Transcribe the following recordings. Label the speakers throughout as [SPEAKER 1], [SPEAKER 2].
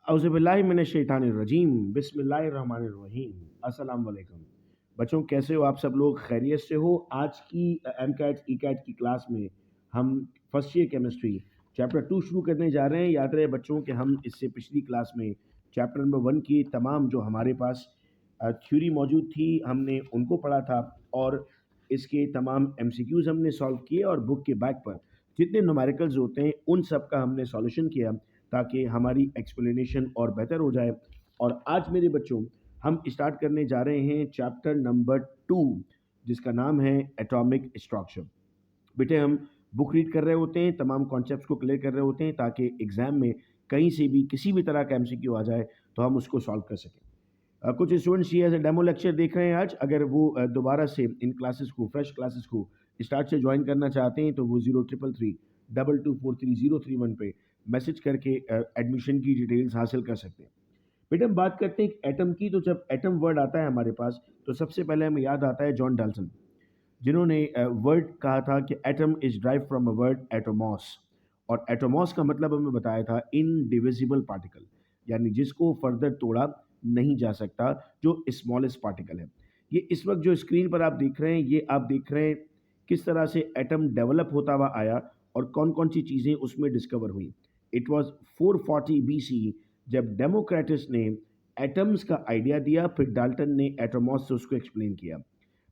[SPEAKER 1] औज़ुबिल्लाहिमिनश्शैतानिर्रजीम बिस्मिल्लाहिर्रहमानिर्रहीम। अस्सलाम वालेकुम। बच्चों कैसे हो आप सब लोग? खैरियत से हो? आज की एमकैट ईकैट की क्लास में हम फर्स्ट ईयर केमिस्ट्री चैप्टर 2 शुरू करने जा रहे हैं। याद रहे बच्चों कि हम इससे पिछली क्लास में चैप्टर नंबर 1 की तमाम जो हमारे पास थ्योरी मौजूद थी हमने उनको पढ़ा था और इसके तमाम एमसीक्यूज़ हमने सॉल्व किए और बुक के बैक पर जितने न्यूमेरिकल्स होते हैं उन सब का हमने सॉल्यूशन किया ताकि हमारी एक्सप्लेनेशन और बेहतर हो जाए। और आज मेरे बच्चों हम स्टार्ट करने जा रहे हैं चैप्टर नंबर 2 जिसका नाम है एटॉमिक स्ट्रक्चर। बेटे हम बुक रीड कर रहे होते हैं, तमाम कॉन्सेप्ट्स को क्लियर कर रहे होते हैं ताकि एग्जाम में कहीं से भी किसी भी तरह का एमसीक्यू आ जाए तो हम उसको सॉल्व कर सकें। कुछ स्टूडेंट्स ये एज ए डेमो लेक्चर देख रहे हैं आज। अगर वो दोबारा से इन क्लासेस को फ्रेश क्लासेस को स्टार्ट से ज्वाइन करना चाहते हैं तो वो 0333 2243 031 पे मैसेज करके एडमिशन की डिटेल्स हासिल कर सकते हैं। बेटा हम बात करते हैं एटम की। तो जब एटम वर्ड आता है हमारे पास तो सबसे पहले हमें याद आता है जॉन डाल्टन, जिन्होंने वर्ड कहा था कि atom is drive from a word atomos. और एटोमॉस का मतलब हमें बताया था इनडिविजिबल पार्टिकल, यानी जिसको फर्दर तोड़ा नहीं जा सकता, जो स्मॉलेस्ट पार्टिकल है। ये इस वक्त जो स्क्रीन पर आप देख रहे हैं ये आप देख रहे हैं किस तरह से एटम डेवलप होता हुआ आया और कौन कौन सी चीज़ें उसमें डिस्कवर हुई। इट वाज 440 बीसी जब डेमोक्रेटस ने एटम्स का आइडिया दिया, फिर डाल्टन ने एटोमॉस से उसको एक्सप्लेन किया।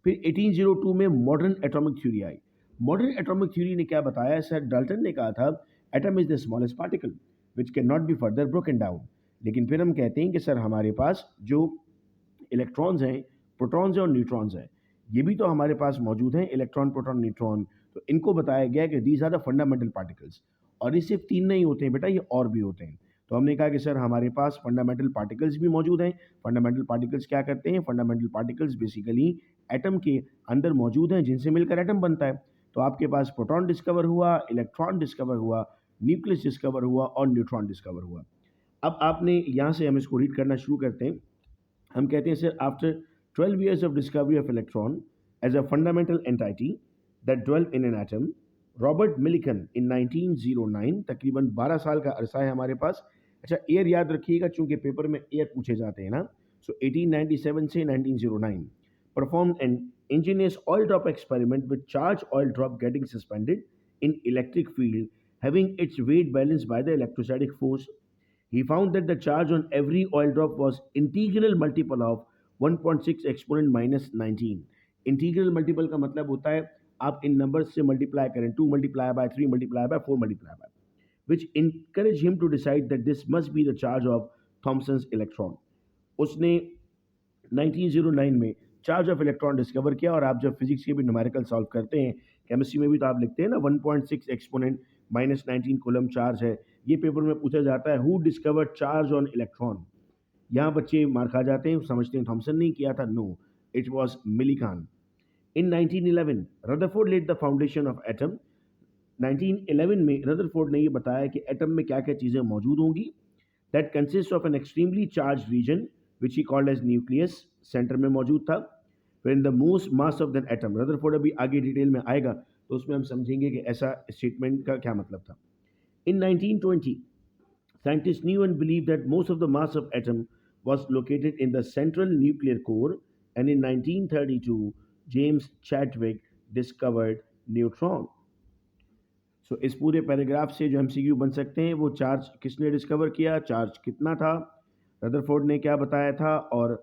[SPEAKER 1] फिर 1802 में मॉडर्न एटॉमिक थ्योरी आई। मॉडर्न एटॉमिक थ्योरी ने क्या बताया? सर डाल्टन ने कहा था atom is the smallest particle which can not be further broken down. लेकिन फिर हम कहते हैं कि सर हमारे पास जो इलेक्ट्रॉन्स हैं, प्रोटॉन्स हैं और न्यूट्रॉन्स हैं, ये भी तो हमारे पास मौजूद हैं, इलेक्ट्रॉन प्रोटॉन न्यूट्रॉन। तो इनको बताया गया कि these are the fundamental particles. और ये सिर्फ 3 नहीं होते हैं बेटा, ये और भी होते हैं। तो हमने कहा कि सर हमारे पास फंडामेंटल पार्टिकल्स भी मौजूद हैं। फंडामेंटल पार्टिकल्स क्या करते हैं? फंडामेंटल पार्टिकल्स बेसिकली एटम के अंदर मौजूद हैं जिनसे मिलकर एटम बनता है। तो आपके पास प्रोटॉन डिस्कवर हुआ, इलेक्ट्रॉन डिस्कवर हुआ, न्यूक्लियस डिस्कवर हुआ और न्यूट्रॉन डिस्कवर हुआ। अब आपने यहाँ से हम इसको रीड करना शुरू करते हैं। हम कहते हैं sir after 12 years of discovery of electron as a fundamental entity that dwell in an atom, Robert Millikan in 1909, तकरीबन 12 साल का अरसा है हमारे पास। अच्छा ईयर याद रखिएगा चूंकि पेपर में ईयर पूछे जाते हैं ना। सो 1897 से 1909 performed an ingenious oil drop experiment with charged oil drop getting suspended in electric field having its weight balanced by the electrostatic force. He found that the charge on every oil drop was integral multiple of 1.6 exponent minus 19. Integral multiple का मतलब होता है आप इन numbers से multiply करें, 2 multiply by 3 multiply by 4 multiply by, which encouraged him to decide that this must be the charge of Thomson's electron. उसने 1909 में charge of electron discover किया। और आप जब फिजिक्स के भी न्यूमेरिकल सॉल्व करते हैं, केमिस्ट्री में भी तो आप लिखते हैं ना 1.6 एक्सपोनेंट माइनस 19 कूलम चार्ज है। ये पेपर में पूछा जाता है who discovered charge on electron. यहाँ बच्चे मार खा जाते हैं, समझते हैं थॉमसन ने किया था। No, it was Millikan. In 1911 Rutherford laid the foundation of atom. 1911 में रदरफोर्ड ने ये बताया कि एटम में क्या क्या चीज़ें मौजूद होंगी। That consist of an extremely charge region which he called as nucleus, centre में मौजूद था। फिर in the most mass of than atom, Rutherford अभी आगे डिटेल में आएगा तो उसमें हम समझेंगे कि ऐसा स्टेटमेंट का क्या मतलब था। इन 1920 scientists knew and believed that most of the mass of atom was located in the central nuclear core, and in 1932 James Chadwick discovered neutron. सो इस पूरे पैराग्राफ से जो एमसीक्यू बन सकते हैं वो चार्ज किसने डिस्कवर किया, चार्ज कितना था, रदरफोर्ड ने क्या बताया था और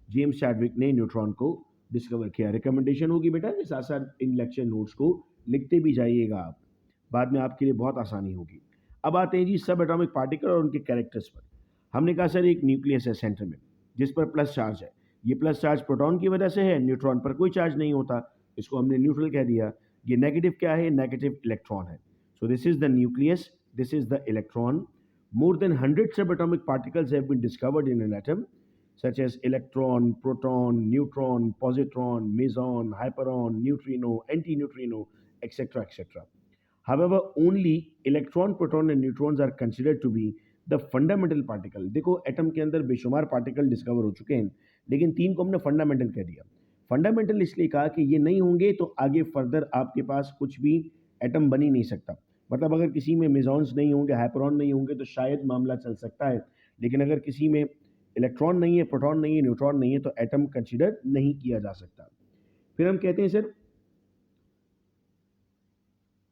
[SPEAKER 1] जेम्स चैडविक ने न्यूट्रॉन को डिस्कवर किया। रिकमेंडेशन होगी बेटा कि साथ साथ इन लेक्चर नोट्स को लिखते भी जाइएगा आप, बाद में आपके लिए बहुत आसानी होगी। अब आते हैं जी सब एटॉमिक पार्टिकल और उनके कैरेक्टर्स पर। हमने कहा सर एक न्यूक्लियस है सेंटर में जिस पर प्लस चार्ज है। ये प्लस चार्ज प्रोटॉन की वजह से है, न्यूट्रॉन पर कोई चार्ज नहीं होता, इसको हमने न्यूट्रल कह दिया। ये नेगेटिव क्या है? नेगेटिव इलेक्ट्रॉन है। So this is the nucleus, this is the electron. More than 100 subatomic particles have been discovered in an atom, such as electron, proton, neutron, positron, meson, hyperon, neutrino, antineutrino, etc., etc. However, only electron, proton and neutrons are considered to be the fundamental particle. देखो atom के अंदर बेशुमार particle discover हो चुके हैं, लेकिन 3 को हमने फंडामेंटल कह दिया। फंडामेंटल इसलिए कहा कि ये नहीं होंगे तो आगे फर्दर आपके पास कुछ भी एटम बन ही नहीं सकता। मतलब अगर किसी में मेजॉन्स नहीं होंगे, हाइपरॉन नहीं होंगे तो शायद मामला चल सकता है, लेकिन अगर किसी में इलेक्ट्रॉन नहीं है, प्रोटॉन नहीं है, न्यूट्रॉन नहीं है, तो एटम कंसिडर नहीं किया जा सकता। फिर हम कहते हैं sir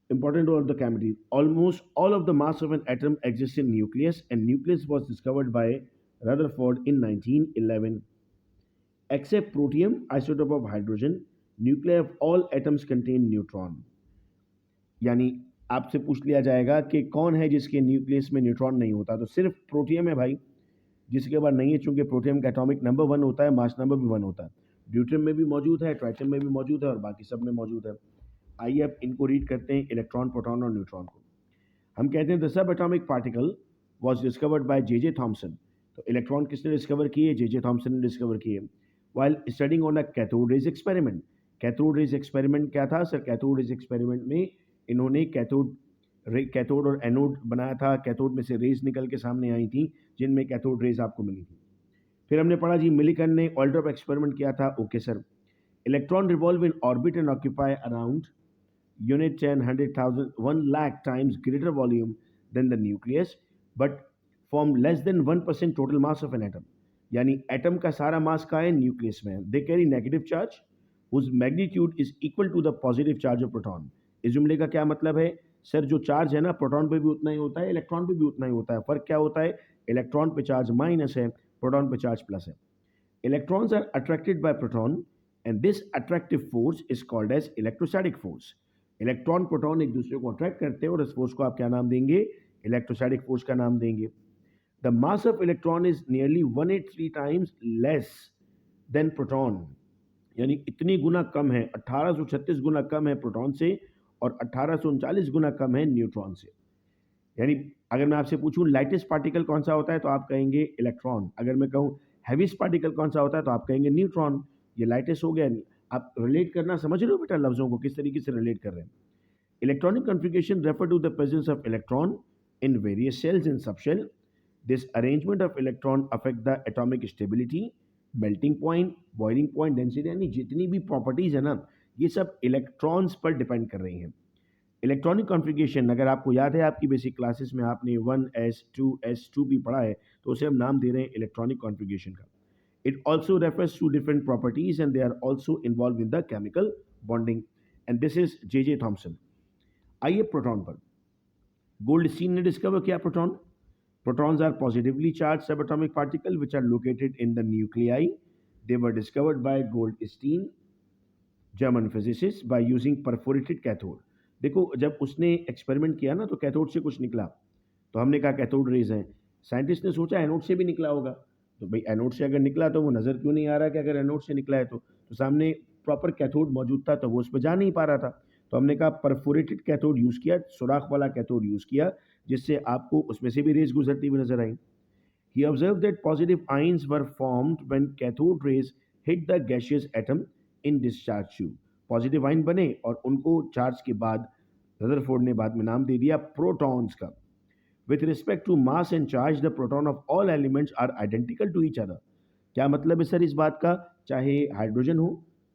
[SPEAKER 1] important role of the chemistry. Almost all of the mass of an atom exists in nucleus, and nucleus was discovered by Rutherford in 1911. Except protium, isotope of hydrogen, nuclei of all atoms contain neutron. यानी आपसे पूछ लिया जाएगा कि कौन है जिसके nucleus में न्यूट्रॉन नहीं होता, तो सिर्फ प्रोटियम है भाई, जिसके बाद नहीं है, चूंकि प्रोटियम का एटॉमिक नंबर 1 होता है, मास नंबर भी 1 होता है। ड्यूट्रियम में भी मौजूद है, ट्राइटियम में भी मौजूद है और बाकी सब में मौजूद है। आइए अब इनको रीड करते हैं, इलेक्ट्रॉन, प्रोटॉन और न्यूट्रॉन को। हम कहते हैं the sub atomic particle was discovered by J Thomson. तो इलेक्ट्रॉन किसने डिस्कवर किए? जे थॉमसन ने डिस्कवर किए। While studying on a cathode rays experiment. Cathode rays experiment क्या था सर? कैथोड रेज एक्सपेरिमेंट में इन्होंने कैथोड और एनोड बनाया था। कैथोड में से रेज निकल के सामने आई थी, जिनमें कैथोड रेज आपको मिली थी। फिर हमने पढ़ा जी मिलिकन ने ऑल्ड्रॉप एक्सपेरिमेंट किया था। Okay sir. Electron revolve in orbit and occupy around unit 10, 100,000, 1 lakh times greater volume than the nucleus, but form less than 1% total mass of an atom. यानी एटम का सारा मास का है, न्यूक्लियस में। They carry negative charge whose magnitude is equal to the positive charge of proton. इस जुमले का क्या मतलब है सर? जो चार्ज है ना, प्रोटॉन पे भी उतना ही होता है, इलेक्ट्रॉन पे भी उतना ही होता है। फर्क क्या होता है? इलेक्ट्रॉन पे चार्ज माइनस है, प्रोटॉन पे चार्ज प्लस है। Electrons are attracted by proton and this attractive force is called as electrostatic force. Electron proton एक दूसरे को अट्रैक्ट करते हैं और इस फोर्स को आप क्या नाम देंगे? इलेक्ट्रोस्टैटिक फोर्स का नाम देंगे। The mass of electron is nearly 183 times less than proton. यानी इतनी गुना कम है, 1836 गुना कम है प्रोटॉन से और 1839 गुना कम है न्यूट्रॉन से। यानी अगर मैं आपसे पूछूं लाइटेस्ट पार्टिकल कौन सा होता है, तो आप कहेंगे इलेक्ट्रॉन। अगर मैं कहूं हैवीस्ट पार्टिकल कौन सा होता है, तो आप कहेंगे न्यूट्रॉन। ये लाइटेस्ट हो गया। आप रिलेट करना समझ रहे हो बेटा, लफ्जों को किस तरीके से रिलेट कर रहे हैं। Electronic configuration refer to the presence of electron in various shells in subshell. This arrangement of electron affect the atomic stability, melting point, boiling point, density, यानी जितनी भी प्रॉपर्टीज है ना, ये सब इलेक्ट्रॉन्स पर डिपेंड कर रही हैं। इलेक्ट्रॉनिक कॉन्फ़िगरेशन अगर आपको याद है, आपकी बेसिक क्लासेस में आपने 1s 2s 2p पढ़ा है, तो उसे हम नाम दे रहे हैं इलेक्ट्रॉनिक कॉन्फ़िगरेशन का। It also refers to different properties and they are also involved in the chemical bonding. And this is J. Thomson. आइए प्रोटॉन पर। गोल्डस्टीन ने डिस्कवर किया proton. Protons are positively charged subatomic particles which are located in the nuclei. They were discovered by Goldstein, German physicist, by using perforated cathode. देखो जब उसने experiment किया ना, तो कैथोड से कुछ निकला, तो हमने कहा कैथोड रेज है। साइंटिस्ट ने सोचा एनोड से भी निकला होगा, तो भाई एनोड से अगर निकला तो वो नज़र क्यों नहीं आ रहा कि अगर एनोड से निकला है तो सामने प्रॉपर कैथोड मौजूद था, तो वो उस पर जा नहीं पा रहा था। तो हमने कहा परफोरेटेड कैथोड यूज़ किया, सुराख वाला कैथोड यूज़ किया, जिससे आपको उसमें से भी रेज गुजरती हुई नजर आई। He observed that positive ions were formed when cathode rays hit the gaseous atom in discharge tube. Positive ion बने और उनको चार्ज के बाद रदरफोर्ड ने बाद में नाम दे दिया प्रोटॉन्स का। With respect to mass and charge, the proton of all elements are identical to each other. क्या मतलब है सर इस बात का? चाहे हाइड्रोजन हो,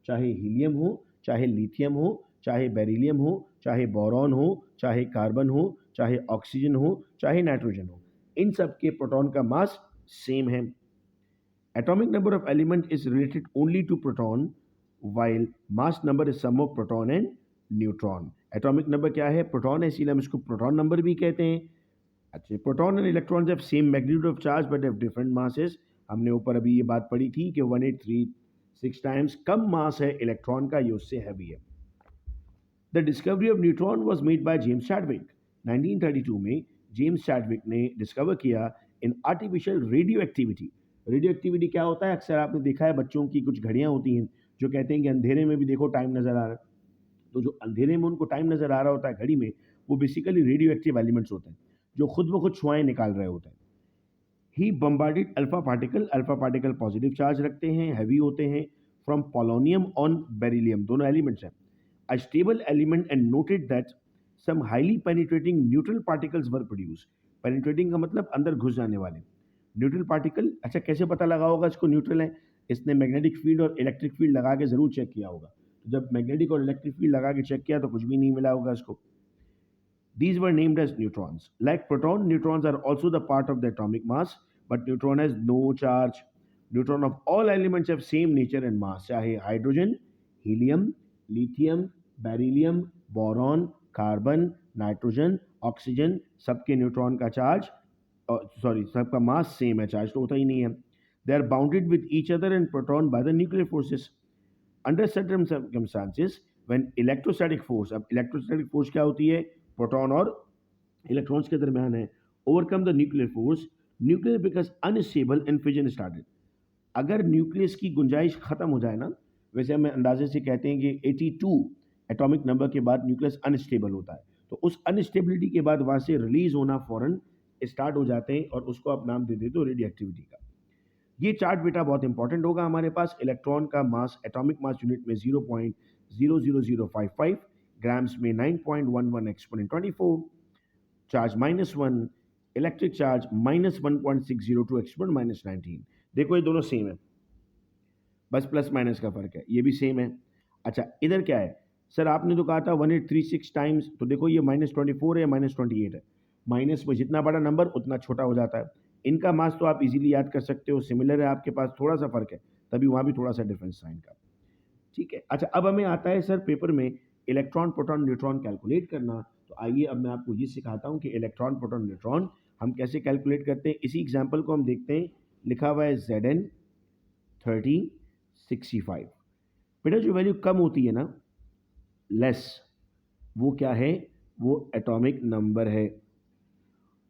[SPEAKER 1] चाहे हीलियम हो, चाहे लिथियम हो, चाहे बेरिलियम हो, चाहे बोरॉन हो, चाहे कार्बन हो, चाहे ऑक्सीजन हो, चाहे नाइट्रोजन हो, इन सब के प्रोटॉन का मास सेम है। Atomic number of element is related only to proton while mass number is sum of proton and neutron. Atomic number क्या है? प्रोटॉन है, इसीलिए हम इसको प्रोटॉन नंबर भी कहते हैं। अच्छा, proton and electrons have same magnitude of charge but have different masses. हमने ऊपर अभी ये बात पढ़ी थी कि 1836 टाइम्स कम मास है इलेक्ट्रॉन का, ये उससे हैवी है। The discovery of neutron was made by James Chadwick. 1932 में जेम्स चैडविक ने डिस्कवर किया in artificial radio activity. Radio activity क्या होता है? अक्सर आपने देखा है बच्चों की कुछ घड़ियाँ होती हैं जो कहते हैं कि अंधेरे में भी देखो टाइम नज़र आ रहा है। तो जो अंधेरे में उनको टाइम नज़र आ रहा होता है घड़ी में, वो बेसिकली रेडियो एक्टिव एलिमेंट्स होते हैं जो खुद ब खुद शुआएं निकाल रहे होते हैं। He bombarded alpha particle positive charge रखते हैं, हैवी होते हैं, फ्रॉम पोलोनियम ऑन बेरिलियम, दोनों एलिमेंट्स हैं, a stable element, and noted that some highly penetrating neutral particles were produce. Penetrating का मतलब अंदर घुस जाने वाले न्यूट्रल पार्टिकल। अच्छा, कैसे पता लगा होगा इसको न्यूट्रल है? इसने मैग्नेटिक फील्ड और इलेक्ट्रिक फील्ड लगा के जरूर चेक किया होगा। तो जब मैग्नेटिक और इलेक्ट्रिक फील्ड लगा के चेक किया तो कुछ भी नहीं मिला होगा इसको। These were named as neutrons. Like proton, neutrons are also the part of the atomic mass, but neutron has no charge. Neutron of all elements have same nature and mass, चाहे hydrogen, helium, lithium, beryllium, boron, carbon, nitrogen, oxygen, सबके neutron का charge, sorry सबका मास same है, charge तो होता ही नहीं है. They are bounded with each other and proton by the nuclear forces. Under certain circumstances when electrostatic force, अब इलेक्ट्रोस्टैटिक फोर्स क्या होती है, प्रोटॉन और इलेक्ट्रॉन्स के दरमियान है, overcome the nuclear force, nuclear becomes unstable and fission started. अगर nucleus की गुंजाइश खत्म हो जाए ना, वैसे हम अंदाजे से कहते हैं कि 82 एटॉमिक नंबर के बाद न्यूक्लियस अनस्टेबल होता है, तो उस अनस्टेबिलिटी के बाद वहाँ से रिलीज होना फौरन स्टार्ट हो जाते हैं और उसको आप नाम दे देते हो रेडियो एक्टिविटी का. ये चार्ट बेटा बहुत इंपॉर्टेंट होगा हमारे पास. इलेक्ट्रॉन का मास एटॉमिक मास यूनिट में 0.00055, ग्राम्स में 9.11 exponent 24, charge -1, electric charge -1.602 exponent -19. देखो ये दोनों सेम है, बस प्लस माइनस का फर्क है, ये भी सेम है. अच्छा इधर क्या है सर, आपने तो कहा था 1836 टाइम्स, तो देखो ये -24 है, -28 है. माइनस में जितना बड़ा नंबर उतना छोटा हो जाता है. इनका मास तो आप इजीली याद कर सकते हो, सिमिलर है, आपके पास थोड़ा सा फर्क है, तभी वहाँ भी थोड़ा सा डिफरेंस था इनका. ठीक है. अच्छा अब हमें आता है सर पेपर में इलेक्ट्रॉन प्रोटॉन न्यूट्रॉन कैलकुलेट करना. तो आइए अब मैं आपको ये सिखाता हूँ कि इलेक्ट्रॉन प्रोटॉन न्यूट्रॉन हम कैसे कैलकुलेट करते हैं. इसी एग्जाम्पल को हम देखते हैं. लिखा हुआ है Zn 3065. बेटा जो वैल्यू कम होती है ना, लेस, वो क्या है, वो एटॉमिक नंबर है.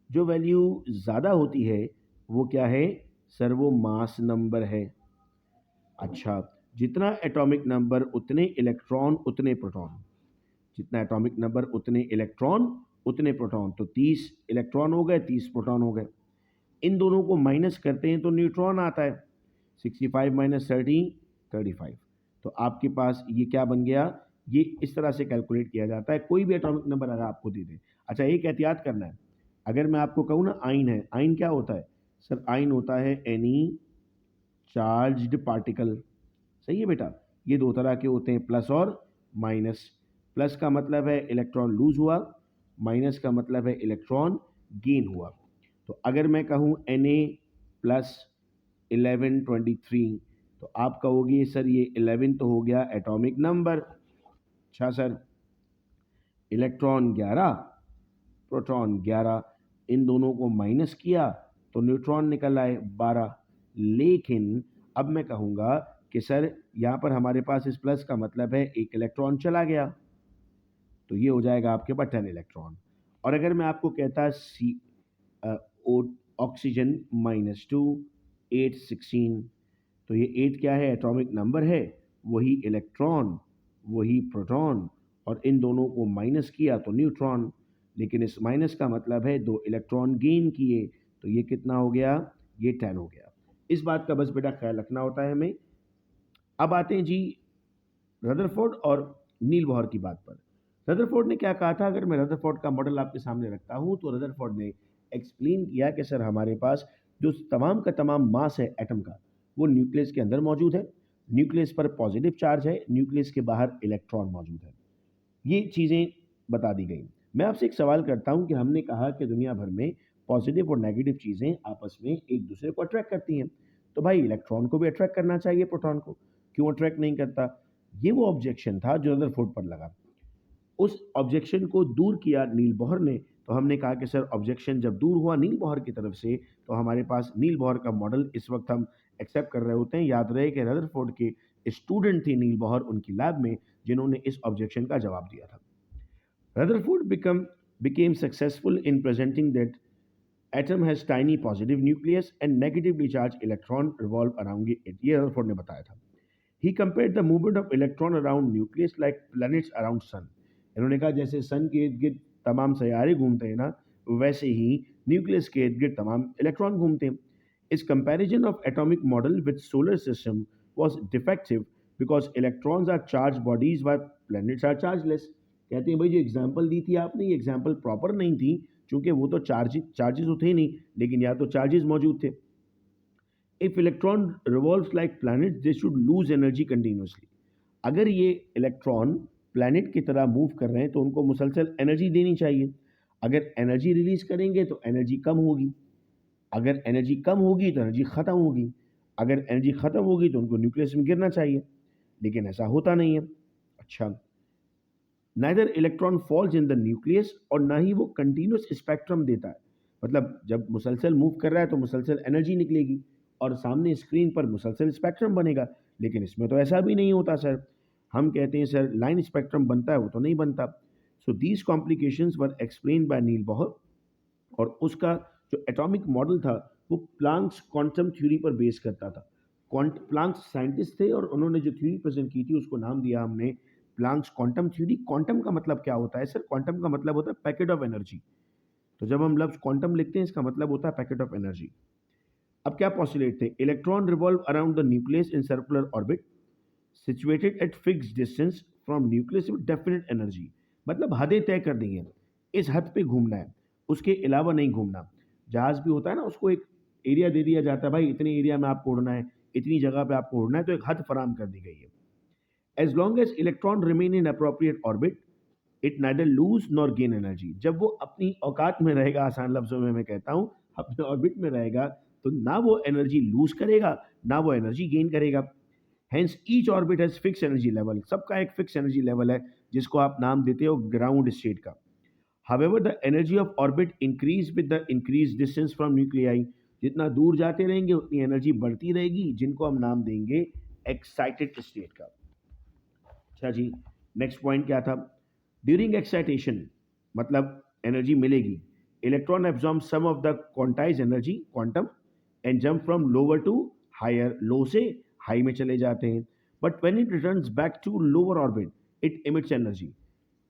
[SPEAKER 1] जो वैल्यू ज़्यादा होती है वो क्या है सर, वो मास नंबर है. अच्छा जितना एटॉमिक नंबर उतने इलेक्ट्रॉन उतने प्रोटॉन, जितना एटॉमिक नंबर उतने इलेक्ट्रॉन उतने प्रोटॉन, तो 30 इलेक्ट्रॉन हो गए, 30 प्रोटॉन हो गए. इन दोनों को माइनस करते हैं तो न्यूट्रॉन आता है. 65 माइनस 30 35. तो आपके पास ये क्या बन गया, ये इस तरह से कैलकुलेट किया जाता है कोई भी एटॉमिक नंबर अगर आपको दे दे. अच्छा एक एहतियात करना है, अगर मैं आपको कहूँ ना आइन है, आइन क्या होता है सर, आइन होता है एनी चार्ज्ड पार्टिकल. सही है बेटा. ये दो तरह के होते हैं, प्लस और माइनस. प्लस का मतलब है इलेक्ट्रॉन लूज हुआ, माइनस का मतलब है इलेक्ट्रॉन गेन हुआ. तो अगर मैं कहूँ Na प्लस 1123, तो आप कहोगे सर ये 11 तो हो गया एटॉमिक नंबर. अच्छा सर, इलेक्ट्रॉन 11 प्रोटॉन 11, इन दोनों को माइनस किया तो न्यूट्रॉन निकल आए 12. लेकिन अब मैं कहूँगा कि सर यहाँ पर हमारे पास इस प्लस का मतलब है एक इलेक्ट्रॉन चला गया, तो ये हो जाएगा आपके पास 10 इलेक्ट्रॉन. और अगर मैं आपको कहता सी ऑक्सीजन -2 8 16, तो ये 8 क्या है, एटॉमिक नंबर है, वही इलेक्ट्रॉन वही प्रोटॉन, और इन दोनों को माइनस किया तो न्यूट्रॉन. लेकिन इस माइनस का मतलब है 2 इलेक्ट्रॉन गेन किए, तो ये कितना हो गया, ये 10 हो गया. इस बात का बस बेटा ख्याल रखना होता है हमें. अब आते हैं जी रदरफोर्ड और नील बोहर की बात पर. रदरफोर्ड ने क्या कहा था, अगर मैं रदरफोर्ड का मॉडल आपके सामने रखता हूँ, तो रदरफोर्ड ने एक्सप्लेन किया कि सर हमारे पास जो तमाम का तमाम मास है एटम का, वो न्यूक्लियस के अंदर मौजूद है. न्यूक्लियस पर पॉजिटिव चार्ज है, न्यूक्लियस के बाहर इलेक्ट्रॉन मौजूद है. ये चीज़ें बता दी गई. मैं आपसे एक सवाल करता हूँ कि हमने कहा कि दुनिया भर में पॉजिटिव और नेगेटिव चीज़ें आपस में एक दूसरे को अट्रैक्ट करती हैं, तो भाई इलेक्ट्रॉन को भी अट्रैक्ट करना चाहिए, प्रोटॉन को क्यों अट्रैक्ट नहीं करता. ये वो ऑब्जेक्शन था जो रदरफोर्ड पर लगा. उस ऑब्जेक्शन को दूर किया नील बोहर ने. तो हमने कहा कि सर ऑब्जेक्शन जब दूर हुआ नील बोहर की तरफ से, तो हमारे पास नील बोहर का मॉडल इस वक्त हम एक्सेप्ट कर रहे होते हैं. याद रहे कि रदरफोर्ड के स्टूडेंट थे नील बोहर उनकी लैब में, जिन्होंने इस ऑब्जेक्शन का जवाब दिया था. Rutherford became successful in presenting that atom has tiny positive nucleus and negatively charged electron revolve around it. ये Rutherford ने बताया था. He compared the movement of electron around nucleus like planets around sun. इन्होंने कहा जैसे सन के इर्द गिर्द तमाम सैयारे घूमते हैं ना, वैसे ही न्यूक्लियस के इर्द गिर्द तमाम इलेक्ट्रॉन घूमते हैं. Its comparison of atomic model with solar system was defective because electrons are charged bodies while planets are chargeless. कहते हैं भाई जो एग्जाम्पल दी थी आपने, ये एग्जाम्पल प्रॉपर नहीं थी, क्योंकि वो तो चार्जेस तो थे नहीं, लेकिन या तो चार्जेस मौजूद थे. If electron revolves like planet they should lose energy continuously. अगर ये इलेक्ट्रॉन प्लैनेट की तरह मूव कर रहे हैं तो उनको मुसलसल एनर्जी देनी चाहिए. अगर एनर्जी रिलीज करेंगे तो एनर्जी कम होगी. अगर एनर्जी कम होगी तो एनर्जी ख़त्म होगी, अगर एनर्जी ख़त्म होगी तो उनको न्यूक्लियस में गिरना चाहिए, लेकिन ऐसा होता नहीं है। अच्छा, neither electron falls in the nucleus, और ना ही वो कंटिन्यूस स्पेक्ट्रम देता है, मतलब जब मुसलसल मूव कर रहा है तो मुसलसल एनर्जी निकलेगी और सामने स्क्रीन पर मुसलसल स्पेक्ट्रम बनेगा, लेकिन इसमें तो ऐसा भी नहीं होता सर। हम कहते हैं सर लाइन स्पेक्ट्रम बनता है, वो तो नहीं बनता। So these complications were explain by Niels Bohr, और उसका जो एटॉमिक मॉडल था वो प्लांक्स क्वांटम थ्योरी पर बेस करता था। प्लांक्स साइंटिस्ट थे और उन्होंने जो थ्योरी प्रेजेंट की थी उसको नाम दिया हमने प्लांक्स क्वांटम थ्योरी। क्वांटम का मतलब क्या होता है सर? क्वांटम का मतलब होता है पैकेट ऑफ एनर्जी। तो जब हम लफ्ज क्वांटम लिखते हैं इसका मतलब होता है पैकेट ऑफ एनर्जी। अब क्या पॉस्टुलेट थे? Electron revolve around the nucleus in circular orbit situated at fixed distance from nucleus with definite energy. मतलब हदें तय कर दी हैं, इस हद पे घूमना है, उसके अलावा नहीं घूमना। जहाज भी होता है ना, उसको एक एरिया दे दिया जाता है, भाई इतने एरिया में आपको उड़ना है, इतनी जगह पे आपको उड़ना है, तो एक हद फराम कर दी गई है। As long as electron remain in appropriate orbit it neither lose nor gain energy. जब वो अपनी औकात में रहेगा, आसान लफ्जों में मैं कहता हूँ, अपने ऑर्बिट में रहेगा, तो ना वो एनर्जी लूज करेगा ना वो एनर्जी गेन करेगा। Hence each orbit has fix energy level, सबका एक फिक्स एनर्जी लेवल है जिसको आप नाम देते हो ग्राउंड स्टेट का। However, the energy of orbit increase with the increased distance from nuclei। जितना दूर जाते रहेंगे उतनी एनर्जी बढ़ती रहेगी, जिनको हम नाम देंगे एक्साइटेड स्टेट का। अच्छा जी, नेक्स्ट पॉइंट क्या था? ड्यूरिंग एक्साइटेशन मतलब एनर्जी मिलेगी, electron absorb some of the quantize energy quantum and jump from lower to higher, low से हाई में चले जाते हैं। But when it returns back to lower orbit it emits energy.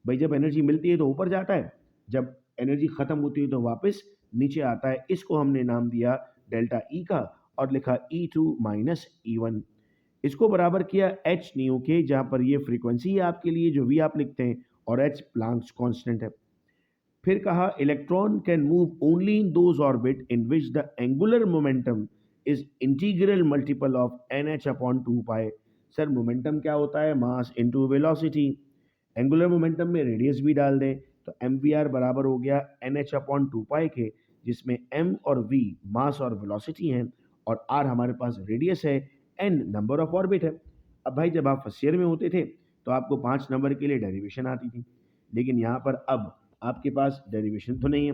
[SPEAKER 1] भाई जब एनर्जी मिलती है तो ऊपर जाता है, जब एनर्जी खत्म होती है तो वापस नीचे आता है। इसको हमने नाम दिया डेल्टा ई का और लिखा E2 माइनस E1। इसको बराबर किया एच न्यू के, जहाँ पर ये फ्रीक्वेंसी है आपके लिए जो वी आप लिखते हैं, और एच प्लांक्स कांस्टेंट है। फिर कहा electron can move only in those orbit in which the angular momentum is integral multiple of n h upon two pi. Sir momentum क्या होता है? Mass into velocity. Angular momentum में radius भी डाल दें तो एम वी आर बराबर हो गया एन एच अपॉन टू पाई के, जिसमें एम और वी मास और वेलोसिटी हैं और आर हमारे पास रेडियस है, एन नंबर ऑफ ऑर्बिट है। अब भाई जब आप फर्स्ट ईयर में होते थे तो आपको 5 नंबर के लिए डेरिवेशन आती थी, लेकिन यहाँ पर अब आपके पास डेरिवेशन तो नहीं है,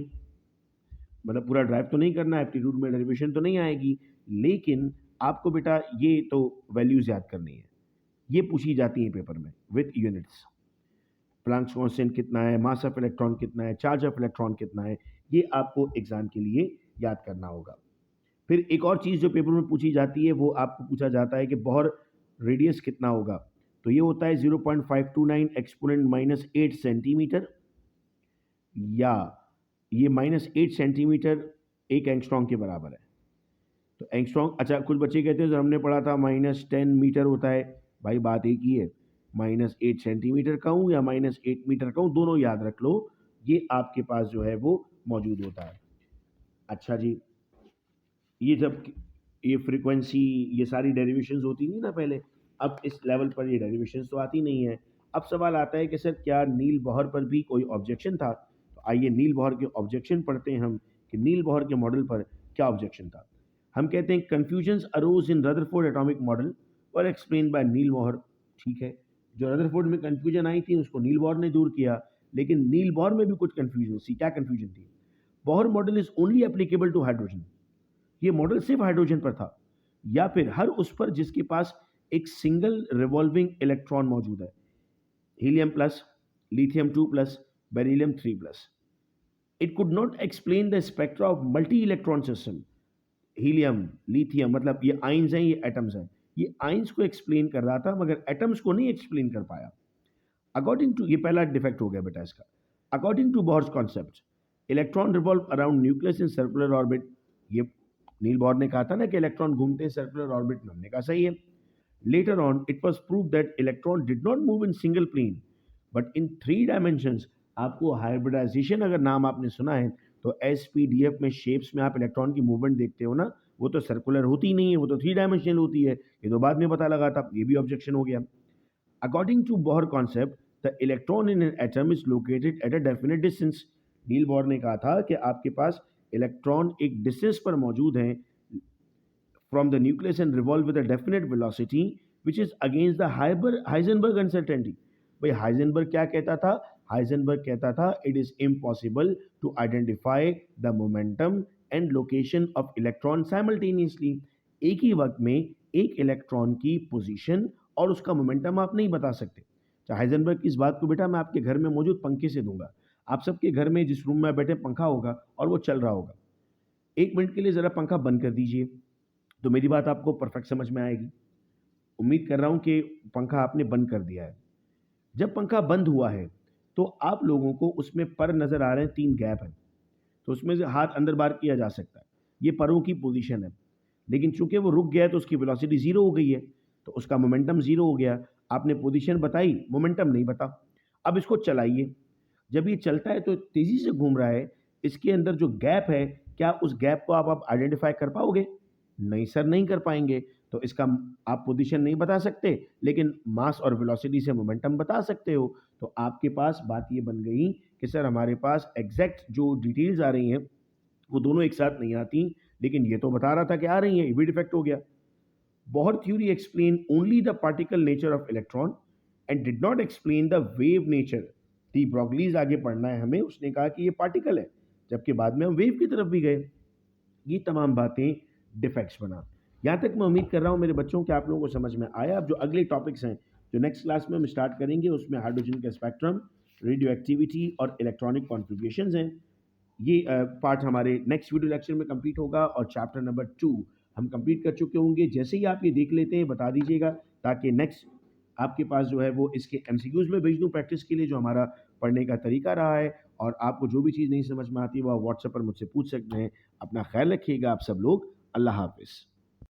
[SPEAKER 1] मतलब पूरा ड्राइव तो नहीं करना है, एप्टीट्यूड में डेरिवेशन तो नहीं आएगी, लेकिन आपको बेटा ये तो वैल्यूज याद करनी है, ये पूछी जाती है पेपर में विथ यूनिट्स। प्लांक्स कांस्टेंट कितना है, मास ऑफ इलेक्ट्रॉन कितना है, चार्ज ऑफ इलेक्ट्रॉन कितना है, ये आपको एग्जाम के लिए याद करना होगा। फिर एक और चीज़ जो पेपर में पूछी जाती है वो आपको पूछा जाता है कि बोहर रेडियस कितना होगा, तो ये होता है 0.529 एक्सपोनेंट माइनस 8 सेंटीमीटर, या ये -8 सेंटीमीटर 1 एंगस्ट्रॉम के बराबर है। तो एंगस्ट्रॉम, अच्छा कुछ बच्चे कहते हैं सर हमने पढ़ा था -10 मीटर होता है। भाई बात एक ही है, -8 सेंटीमीटर कहूँ या -8 मीटर कहूँ, दोनों याद रख लो, ये आपके पास जो है वो मौजूद होता है। अच्छा जी, ये जब ये फ्रीक्वेंसी, ये सारी डेरिवेशंस होती नहीं ना पहले, अब इस लेवल पर ये डेरिवेशंस तो आती नहीं है। अब सवाल आता है कि सर क्या नील बॉहर पर भी कोई ऑब्जेक्शन था? तो आइए नील बॉहर के ऑब्जेक्शन पढ़ते हैं हम, कि नील बॉहर के मॉडल पर क्या ऑब्जेक्शन था। हम कहते हैं कन्फ्यूजन्स अरोज इन रदरफोर्ड एटॉमिक मॉडल और एक्सप्लेन बाय नील बॉहर। ठीक है, जो रदरफोर्ड में कन्फ्यूजन आई थी उसको नील बॉहर ने दूर किया, लेकिन नील बॉहर में भी कुछ कन्फ्यूजन थी। क्या कन्फ्यूजन थी? Bohr model is only applicable to hydrogen. ये मॉडल सिर्फ हाइड्रोजन पर था, या फिर हर उस पर जिसके पास एक सिंगल रिवॉल्विंग इलेक्ट्रॉन मौजूद है, helium plus, lithium 2 plus, beryllium 3 plus. It could not explain the spectra of multi electron system. Helium, lithium मतलब ये आइंस हैं, ये एटम्स हैं, ये आइंस को एक्सप्लेन कर रहा था मगर एटम्स को नहीं एक्सप्लेन कर पाया। अकॉर्डिंग टू, ये पहला डिफेक्ट हो गया बेटा इसका। According to Bohr's concept electron revolve around nucleus in circular orbit. ये नील बॉर ने कहा था ना कि इलेक्ट्रॉन घूमते हैं सर्कुलर ऑर्बिट में, हमने कहा सही है। Later on it was prove that electron did not move in single plane but in 3 dimensions. आपको हाइब्रिडाइजेशन अगर नाम आपने सुना है तो SPDF में शेप्स में आप इलेक्ट्रॉन की मूवमेंट देखते हो ना, वो तो सर्कुलर होती नहीं है, वो तो 3 डायमेंशनल होती है। ये तो बाद में पता लगा था, ये भी ऑब्जेक्शन हो गया। According to Bohr concept the electron in an atom is located at a definite distance. Niels Bohr ने कहा था कि आपके पास इलेक्ट्रॉन एक डिस्टेंस पर मौजूद हैं from the nucleus and revolve with a definite velocity which is against the Heisenberg uncertainty. भाई हाइजेनबर्ग क्या कहता था? हाइजेनबर्ग कहता था it is impossible to identify the momentum and location of electron simultaneously. एक ही वक्त में एक इलेक्ट्रॉन की पोजीशन और उसका मोमेंटम आप नहीं बता सकते. तो हाइजेनबर्ग की इस बात को बेटा मैं आपके घर में मौजूद पंखे से दूंगा. आप सबके घर में जिस रूम में बैठे पंखा होगा और वो चल रहा होगा. 1 मिनट के लिए ज़रा पंखा बंद कर दीजिए, तो मेरी बात आपको परफेक्ट समझ में आएगी. उम्मीद कर रहा हूं कि पंखा आपने बंद कर दिया है. जब पंखा बंद हुआ है तो आप लोगों को उसमें पर नज़र आ रहे हैं, 3 गैप हैं, तो उसमें से हाथ अंदर बाहर किया जा सकता है. ये परों की पोजीशन है, लेकिन चूंकि वो रुक गया है तो उसकी वेलोसिटी ज़ीरो हो गई है, तो उसका मोमेंटम ज़ीरो हो गया. आपने पोजीशन बताई, मोमेंटम नहीं बता. अब इसको चलाइए. जब ये चलता है तो तेज़ी से घूम रहा है, इसके अंदर जो गैप है, क्या उस गैप को आप आइडेंटिफाई कर पाओगे? नहीं सर, नहीं कर पाएंगे. तो इसका आप पोजीशन नहीं बता सकते, लेकिन मास और वेलोसिटी से मोमेंटम बता सकते हो. तो आपके पास बात ये बन गई कि सर हमारे पास एग्जैक्ट जो डिटेल्स आ रही हैं वो दोनों एक साथ नहीं आती, लेकिन ये तो बता रहा था कि आ रही हैं. ये भी डिफेक्ट हो गया. Bohr theory explain only the particle nature of electron and did not explain the wave nature. De Broglie's आगे पढ़ना है हमें, उसने कहा कि ये पार्टिकल है, जबकि बाद में हम वेव की तरफ भी गए. ये तमाम बातें डिफेक्ट्स बना. यहाँ तक मैं उम्मीद कर रहा हूँ मेरे बच्चों कि आप लोगों को समझ में आया. अब जो अगले टॉपिक्स हैं जो नेक्स्ट क्लास में हम स्टार्ट करेंगे, उसमें हाइड्रोजन का स्पेक्ट्रम, रेडियो एक्टिविटी और इलेक्ट्रॉनिक कॉन्फ़िगरेशंस हैं. ये पार्ट हमारे नेक्स्ट वीडियो लेक्चर में कंप्लीट होगा और चैप्टर नंबर 2 हम कंप्लीट कर चुके होंगे. जैसे ही आप ये देख लेते हैं बता दीजिएगा, ताकि नेक्स्ट आपके पास जो है वो इसके एमसीक्यूज़ में भेज दूँ प्रैक्टिस के लिए, जो हमारा पढ़ने का तरीका रहा है. और आपको जो भी चीज़ नहीं समझ में आती वो आप व्हाट्सएप पर मुझसे पूछ सकते हैं. अपना ख्याल रखिएगा आप सब लोग. अल्लाह हाफ़िज़.